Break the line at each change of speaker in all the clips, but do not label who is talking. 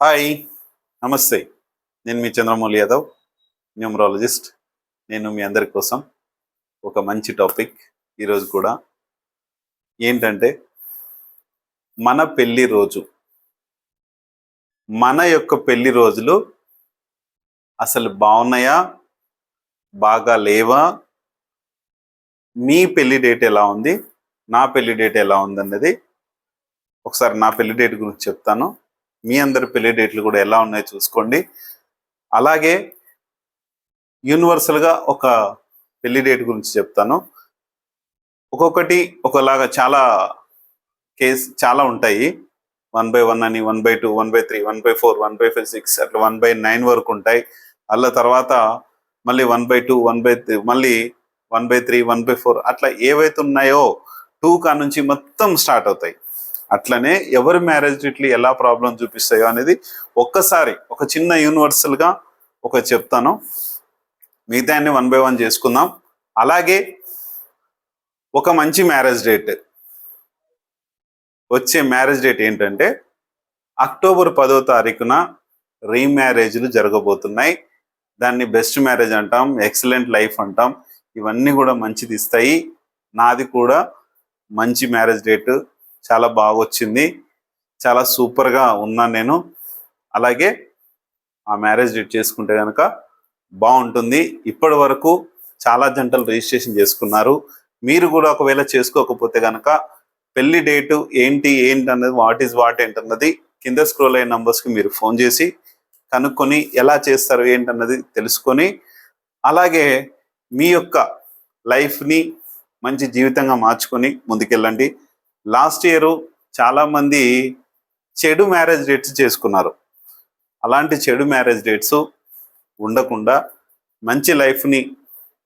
Hi, నమస్తే. నేను మీ Chandramouli Yadav, numerologist. నేను మీ అందరి కోసం ఒక మంచి టాపిక్ ఈరోజు కూడా ఏంటంటే మన పెళ్లి రోజు, మన యొక్క పెళ్లి రోజులు అసలు బాగున్నాయా, బాగా లేవా, మీ పెళ్లి డేట్ ఎలా ఉంది, నా పెళ్లి డేట్ ఎలా ఉందన్నది ఒకసారి నా పెళ్లి డేట్ గురించి చెప్తాను. మీ అందరి పెళ్లి డేట్లు కూడా ఎలా ఉన్నాయో చూసుకోండి. అలాగే యూనివర్సల్గా ఒక పెళ్లి డేట్ గురించి చెప్తాను. ఒక్కొక్కటి ఒకలాగా చాలా ఉంటాయి. 1/1 అని, 1/2, 1/3, 1/4, 1/6 అట్లా 1/9 వరకు ఉంటాయి. అలా తర్వాత మళ్ళీ 1/2, 1/3, మళ్ళీ 1/3, 1/4 అట్లా ఏవైతే ఉన్నాయో 2 కా నుంచి మొత్తం స్టార్ట్ అవుతాయి. అట్లనే ఎవరి మ్యారేజ్ డేట్లు ఎలా ప్రాబ్లం చూపిస్తాయో అనేది ఒక్కసారి ఒక చిన్న యూనివర్సల్గా చెప్తాను. మిగతా అన్ని 1/1 చేసుకుందాం. అలాగే ఒక మంచి మ్యారేజ్ డేట్, వచ్చే మ్యారేజ్ డేట్ ఏంటంటే అక్టోబర్ 10వ తారీఖున రీమ్యారేజ్లు జరగబోతున్నాయి. దాన్ని బెస్ట్ మ్యారేజ్ అంటాం, ఎక్సలెంట్ లైఫ్ అంటాం. ఇవన్నీ కూడా మంచిది ఇస్తాయి. నాది కూడా మంచి మ్యారేజ్ డేట్, చాలా బాగా వచ్చింది, చాలా సూపర్గా ఉన్నాను నేను. అలాగే ఆ మ్యారేజ్ డేట్ చేసుకుంటే కనుక బాగుంటుంది. ఇప్పటి వరకు చాలా జంటలు రిజిస్ట్రేషన్ చేసుకున్నారు. మీరు కూడా ఒకవేళ చేసుకోకపోతే కనుక పెళ్లి డేటు ఏంటి అన్నది, వాట్ ఏంటన్నది కింద స్క్రోల్ అయిన నంబర్స్కి మీరు ఫోన్ చేసి కనుక్కొని ఎలా చేస్తారు ఏంటన్నది తెలుసుకొని, అలాగే మీ యొక్క లైఫ్ని మంచి జీవితంగా మార్చుకొని ముందుకెళ్ళండి. లాస్ట్ ఇయర్ చాలామంది చెడు మ్యారేజ్ డేట్స్ చేసుకున్నారు. అలాంటి చెడు మ్యారేజ్ డేట్స్ ఉండకుండా మంచి లైఫ్ని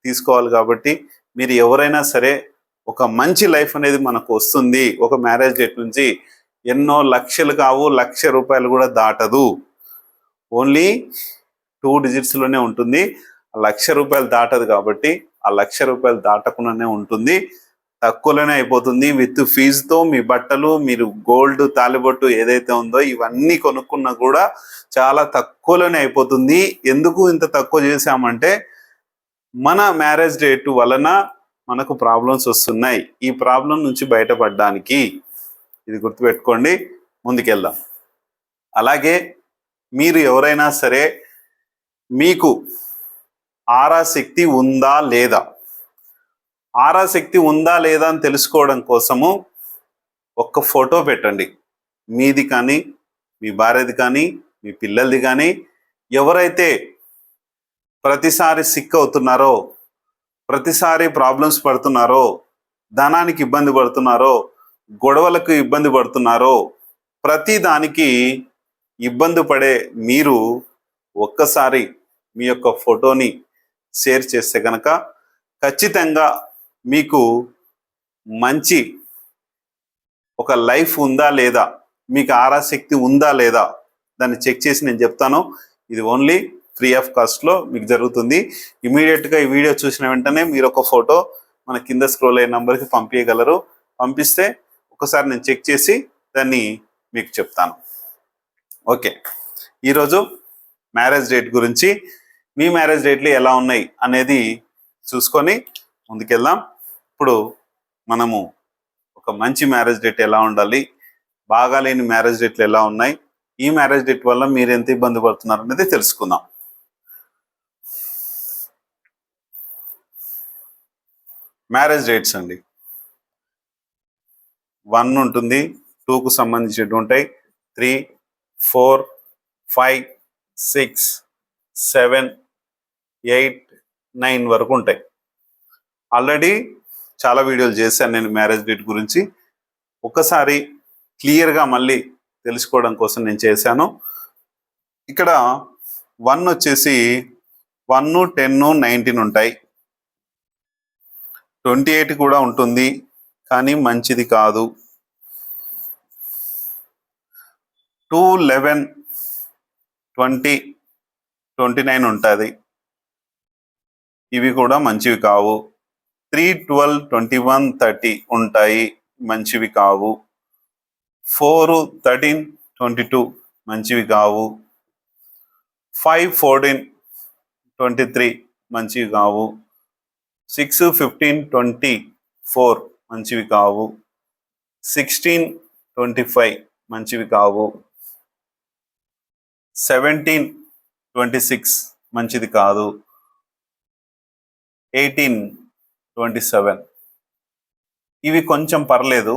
తీసుకోవాలి. కాబట్టి మీరు ఎవరైనా సరే, ఒక మంచి లైఫ్ అనేది మనకు వస్తుంది ఒక మ్యారేజ్ డేట్ నుంచి. ఎన్నో లక్షలు కావు, ₹1,00,000 కూడా దాటదు. ఓన్లీ 2 డిజిట్స్లోనే ఉంటుంది. ₹1,00,000 దాటదు. కాబట్టి ఆ ₹1,00,000 దాటకుండానే ఉంటుంది, తక్కువలోనే అయిపోతుంది. విత్ ఫీజుతో మీ బట్టలు, మీరు గోల్డ్ తాలిబొట్టు ఏదైతే ఉందో ఇవన్నీ కొనుక్కున్నా కూడా చాలా తక్కువలోనే అయిపోతుంది. ఎందుకు ఇంత తక్కువ చేశామంటే మన మ్యారేజ్ డేట్ వలన మనకు ప్రాబ్లమ్స్ వస్తున్నాయి. ఈ ప్రాబ్లం నుంచి బయటపడడానికి ఇది గుర్తుపెట్టుకోండి, ముందుకెళ్దాం. అలాగే మీరు ఎవరైనా సరే మీకు ఆరాశక్తి ఉందా లేదా, ఆరాశక్తి ఉందా లేదా అని తెలుసుకోవడం కోసము ఒక్క ఫోటో పెట్టండి. మీది కానీ, మీ భార్యది కానీ, మీ పిల్లలది కానీ. ఎవరైతే ప్రతిసారి సిక్ అవుతున్నారో, ప్రతిసారి ప్రాబ్లమ్స్ పడుతున్నారో, ధనానికి ఇబ్బంది పడుతున్నారో, గొడవలకు ఇబ్బంది పడుతున్నారో, ప్రతి దానికి ఇబ్బంది పడే మీరు ఒక్కసారి మీ యొక్క ఫోటోని షేర్ చేస్తే కనుక ఖచ్చితంగా మీకు మంచి ఒక లైఫ్ ఉందా లేదా, మీకు ఆరాశక్తి ఉందా లేదా దాన్ని చెక్ చేసి నేను చెప్తాను. ఇది ఓన్లీ ఫ్రీ ఆఫ్ కాస్ట్లో మీకు జరుగుతుంది. ఇమీడియట్గా ఈ వీడియో చూసిన వెంటనే మీరు ఒక ఫోటో మన కింద స్క్రోల్ అయ్యే నెంబర్కి పంపించగలరు. పంపిస్తే ఒకసారి నేను చెక్ చేసి దాన్ని మీకు చెప్తాను. ఓకే, ఈరోజు మ్యారేజ్ డేట్ గురించి, మీ మ్యారేజ్ డేట్లు ఎలా ఉన్నాయి అనేది చూసుకొని ముందుకెళ్దాం. ఇప్పుడు మనము ఒక మంచి మ్యారేజ్ డేట్ ఎలా ఉండాలి, బాగాలేని మ్యారేజ్ డేట్లు ఎలా ఉన్నాయి, ఈ మ్యారేజ్ డేట్ వల్ల మీరు ఎంత ఇబ్బంది పడుతున్నారు అనేది తెలుసుకుందాం. మ్యారేజ్ డేట్స్ అండి, 1 ఉంటుంది, 2కు సంబంధించినవి ఉంటాయి, 3, 4, 5, 6, 7, 8, 9 వరకు ఉంటాయి. ఆల్రెడీ చాలా వీడియోలు చేశాను నేను మ్యారేజ్ డేట్ గురించి. ఒకసారి క్లియర్గా మళ్ళీ తెలుసుకోవడం కోసం నేను చేశాను. ఇక్కడ 1 వచ్చేసి 1, 10, 19 ఉంటాయి. 28 కూడా ఉంటుంది, కానీ మంచిది కాదు. 2, 11, 20, 29 ఉంటుంది, ఇవి కూడా మంచివి కావు. 3, 12, 21, 30 ఉంటాయి, మంచివి కావు. 4, 13, 22 మంచివి కావు. 5-14-23 మంచివి కావు. 6-15-24 మంచివి కావు. 16-25 మంచివి కావు. 17-26 మంచిది కాదు. 18-27 ఇవి కొంచెం పర్లేదు.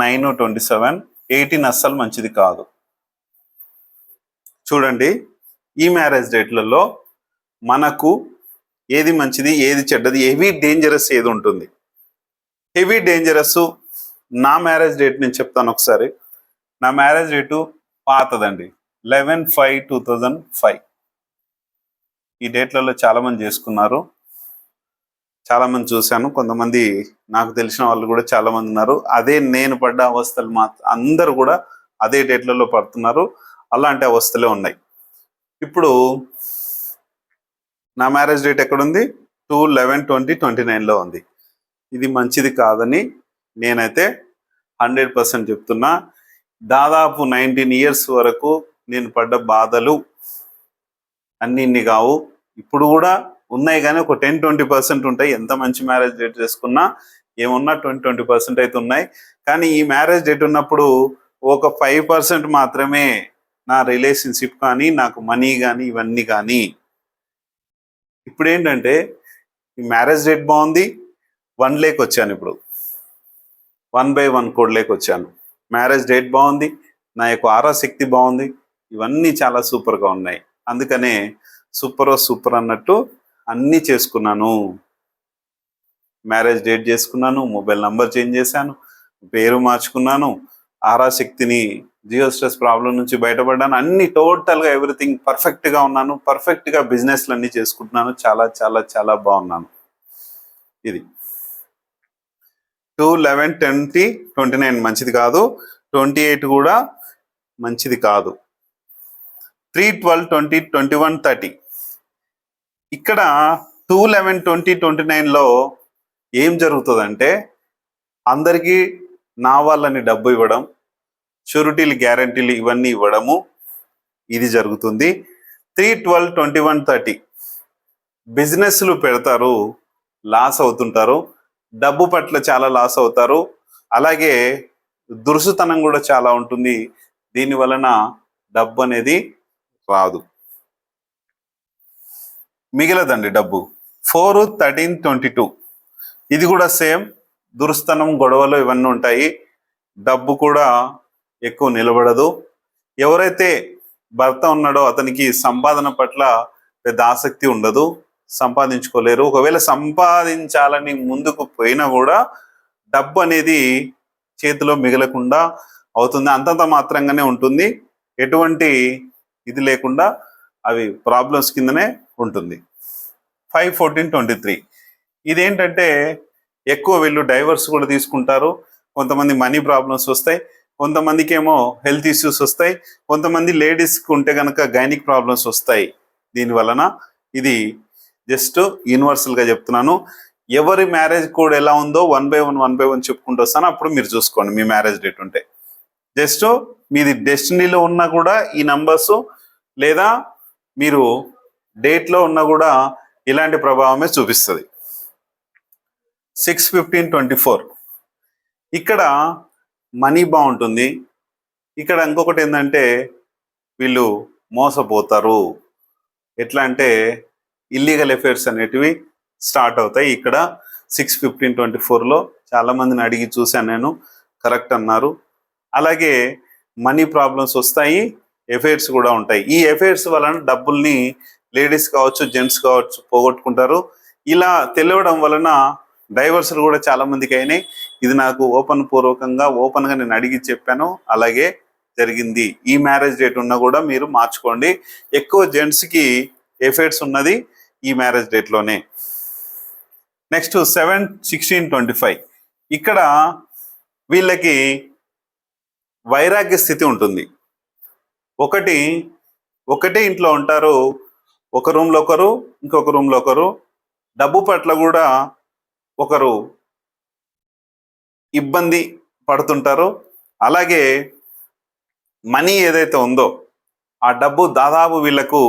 9-27, 18 అస్సలు మంచిది కాదు. చూడండి, ఈ మ్యారేజ్ డేట్లలో మనకు ఏది మంచిది, ఏది చెడ్డది, హెవీ డేంజరస్ ఏది ఉంటుంది. హెవీ డేంజరస్ నా మ్యారేజ్ డేట్ నేను చెప్తాను ఒకసారి. నా మ్యారేజ్ డేటు పాతదండి, 11/5/2005. ఈ డేట్లలో చాలా మంది చేసుకున్నారు, చాలా మంది చూశాను. కొంతమంది నాకు తెలిసిన వాళ్ళు కూడా చాలా మంది ఉన్నారు. అదే నేను పడ్డ అవస్థలు అందరూ కూడా అదే డేట్లలో పడుతున్నారు. అలాంటి అవస్థలే ఉన్నాయి. ఇప్పుడు నా మ్యారేజ్ డేట్ ఎక్కడుంది? 2/11/2029లో ఉంది. ఇది మంచిది కాదని నేనైతే 100% చెప్తున్నా. దాదాపు 19 ఇయర్స్ వరకు నేను పడ్డ బాధలు ఇన్ని కావు. ఇప్పుడు కూడా ఉన్నాయి, కానీ ఒక 10-20% ఉంటాయి. ఎంత మంచి మ్యారేజ్ డేట్ చేసుకున్నా ఏమున్నా 20-20% అయితే ఉన్నాయి. కానీ ఈ మ్యారేజ్ డేట్ ఉన్నప్పుడు ఒక 5% మాత్రమే నా రిలేషన్షిప్ కానీ, నాకు మనీ కానీ, ఇవన్నీ కానీ. ఇప్పుడు ఏంటంటే ఈ మ్యారేజ్ డేట్ బాగుంది, 1 లేక్ వచ్చాను. ఇప్పుడు 1/1 కోడ్ లేక్ వచ్చాను. మ్యారేజ్ డేట్ బాగుంది, నా యొక్క ఆరాశక్తి బాగుంది, ఇవన్నీ చాలా సూపర్గా ఉన్నాయి. అందుకనే సూపర్ అన్నట్టు అన్నీ చేసుకున్నాను. మ్యారేజ్ డేట్ చేసుకున్నాను, మొబైల్ నంబర్ చేంజ్ చేశాను, పేరు మార్చుకున్నాను, ఆరాశక్తిని, జియో స్ట్రెస్ ప్రాబ్లం నుంచి బయటపడ్డాను. అన్ని టోటల్గా ఎవ్రీథింగ్ పర్ఫెక్ట్గా ఉన్నాను. పర్ఫెక్ట్గా బిజినెస్లు అన్నీ చేసుకుంటున్నాను. చాలా చాలా చాలా బాగున్నాను. ఇది 2/11/2029 మంచిది కాదు. 28 కూడా మంచిది కాదు. 3/12/2021-30 ఇక్కడ 2/11/2029లో ఏం జరుగుతుందంటే అందరికీ నా వాళ్ళని డబ్బు ఇవ్వడం, షూరిటీలు, గ్యారంటీలు ఇవన్నీ ఇవ్వడము, ఇది జరుగుతుంది. 3/12/21-30 బిజినెస్లు పెడతారు, లాస్ అవుతుంటారు, డబ్బు పట్ల చాలా లాస్ అవుతారు. అలాగే దురుసుతనం కూడా చాలా ఉంటుంది. దీని వలన డబ్బు అనేది రాదు, మిగిలదండి డబ్బు. 4/13/22 ఇది కూడా సేమ్, దురుస్తనం, గొడవలు ఇవన్నీ ఉంటాయి. డబ్బు కూడా ఎక్కువ నిలబడదు. ఎవరైతే భర్త ఉన్నాడో అతనికి సంపాదన పట్ల పెద్ద ఆసక్తి ఉండదు, సంపాదించుకోలేరు. ఒకవేళ సంపాదించాలని ముందుకు పోయినా కూడా డబ్బు అనేది చేతిలో మిగలకుండా అవుతుంది. అంతంత మాత్రంగానే ఉంటుంది, ఎటువంటి ఇది లేకుండా అవి ప్రాబ్లమ్స్ కిందనే ఉంటుంది. 5/14/23 ఇదేంటంటే ఎక్కువ వీళ్ళు డైవర్స్ కూడా తీసుకుంటారు. కొంతమంది మనీ ప్రాబ్లమ్స్ వస్తాయి, కొంతమందికి ఏమో హెల్త్ ఇష్యూస్ వస్తాయి, కొంతమంది లేడీస్కి ఉంటే కనుక గైనిక్ ప్రాబ్లమ్స్ వస్తాయి. దీని వలన ఇది జస్ట్ యూనివర్సల్గా చెప్తున్నాను. ఎవరి మ్యారేజ్ కోడ్ ఎలా ఉందో 1/1 చెప్పుకుంటూ వస్తాను. అప్పుడు మీరు చూసుకోండి మీ మ్యారేజ్ డేట్ ఉంటే. జస్ట్ మీది డెస్టినీలో ఉన్నా కూడా ఈ నంబర్స్, లేదా మీరు డేట్లో ఉన్నా కూడా ఇలాంటి ప్రభావమే చూపిస్తుంది. 6/15/24 ఇక్కడ మనీ బాగుంటుంది. ఇక్కడ ఇంకొకటి ఏంటంటే వీళ్ళు మోసపోతారు. ఎట్లా అంటే ఇల్లీగల్ అఫైర్స్ అనేటివి స్టార్ట్ అవుతాయి. ఇక్కడ 6/15/24లో చాలా మందిని అడిగి చూశాను నేను, కరెక్ట్ అన్నారు. అలాగే మనీ ప్రాబ్లమ్స్ వస్తాయి, ఎఫైర్స్ కూడా ఉంటాయి. ఈ ఎఫైర్స్ వలన డబ్బుల్ని లేడీస్ కావచ్చు, జెంట్స్ కావచ్చు పోగొట్టుకుంటారు. ఇలా తెలియడం వలన డైవర్స్లు కూడా చాలా మందికి అయినాయి. ఇది నాకు ఓపెన్గా నేను అడిగి చెప్పాను, అలాగే జరిగింది. ఈ మ్యారేజ్ డేట్ ఉన్నా కూడా మీరు మార్చుకోండి. ఎక్కువ జెంట్స్కి ఎఫైర్స్ ఉన్నది ఈ మ్యారేజ్ డేట్లోనే. నెక్స్ట్ 7/16/25 ఇక్కడ వీళ్ళకి వైరాగ్య స్థితి ఉంటుంది. ఒకటే ఇంట్లో ఉంటారు, ఒక రూమ్లో ఒకరు, ఇంకొక రూమ్లో ఒకరు. డబ్బు పట్ల కూడా ఒకరు ఇబ్బంది పడుతుంటారు. అలాగే మనీ ఏదైతే ఉందో ఆ డబ్బు దాదాపు వీళ్ళకు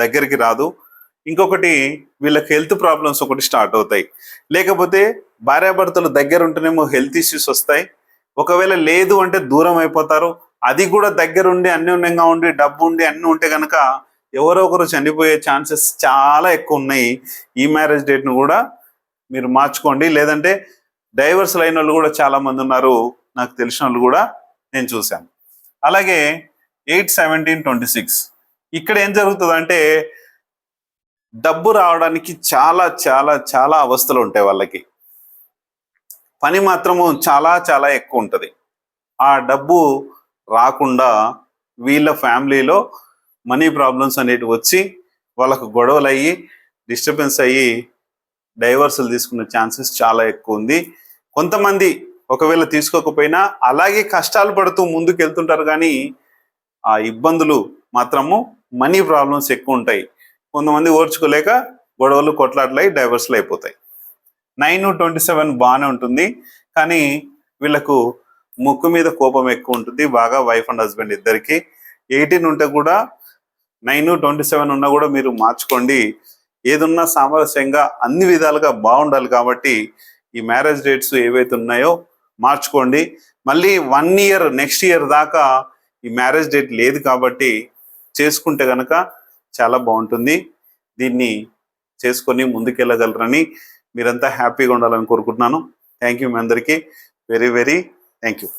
దగ్గరికి రాదు. ఇంకొకటి, వీళ్ళకి హెల్త్ ప్రాబ్లమ్స్ ఒకటి స్టార్ట్ అవుతాయి. లేకపోతే భార్యాభర్తలు దగ్గర ఉంటేనేమో హెల్త్ ఇష్యూస్ వస్తాయి. ఒకవేళ లేదు అంటే దూరం అయిపోతారు. అది కూడా దగ్గరుండి అన్యోన్యంగా ఉండి డబ్బు ఉండి అన్ని ఉంటే కనుక ఎవరో ఒకరు చనిపోయే ఛాన్సెస్ చాలా ఎక్కువ ఉన్నాయి. ఈ మ్యారేజ్ డేట్ను కూడా మీరు మార్చుకోండి. లేదంటే డైవర్స్ అయిన వాళ్ళు కూడా చాలా మంది ఉన్నారు, నాకు తెలిసిన వాళ్ళు కూడా నేను చూశాను. అలాగే 8/17/26 ఇక్కడ ఏం జరుగుతుందంటే డబ్బు రావడానికి చాలా చాలా చాలా అవస్థలు ఉంటాయి వాళ్ళకి. పని మాత్రము చాలా చాలా ఎక్కువ ఉంటుంది. ఆ డబ్బు రాకుండా వీళ్ళ ఫ్యామిలీలో మనీ ప్రాబ్లమ్స్ అనేటివి వచ్చి వాళ్ళకు గొడవలు అయ్యి డిస్టర్బెన్స్ అయ్యి డైవర్సులు తీసుకునే ఛాన్సెస్ చాలా ఎక్కువ ఉంది. కొంతమంది ఒకవేళ తీసుకోకపోయినా అలాగే కష్టాలు పడుతూ ముందుకు వెళ్తుంటారు, కానీ ఆ ఇబ్బందులు మాత్రము మనీ ప్రాబ్లమ్స్ ఎక్కువ ఉంటాయి. కొంతమంది ఓర్చుకోలేక గొడవలు కొట్లాటలై డైవర్స్లు అయిపోతాయి. 9/27 బాగానే ఉంటుంది, కానీ వీళ్ళకు ముక్కు మీద కోపం ఎక్కువ ఉంటుంది బాగా, వైఫ్ అండ్ హస్బెండ్ ఇద్దరికి. 18 ఉంటే కూడా 9/27 ఉన్నా కూడా మీరు మార్చుకోండి. ఏదున్నా సామరస్యంగా అన్ని విధాలుగా బాగుండాలి కాబట్టి ఈ మ్యారేజ్ డేట్స్ ఏవైతే ఉన్నాయో మార్చుకోండి. మళ్ళీ 1 ఇయర్ నెక్స్ట్ ఇయర్ దాకా ఈ మ్యారేజ్ డేట్ లేదు కాబట్టి చేసుకుంటే కనుక చాలా బాగుంటుంది. దీన్ని చేసుకొని ముందుకెళ్ళగలరని, మీరంతా హ్యాపీగా ఉండాలని కోరుకుంటున్నాను. థ్యాంక్ యూ మీ అందరికీ. Very very thank you.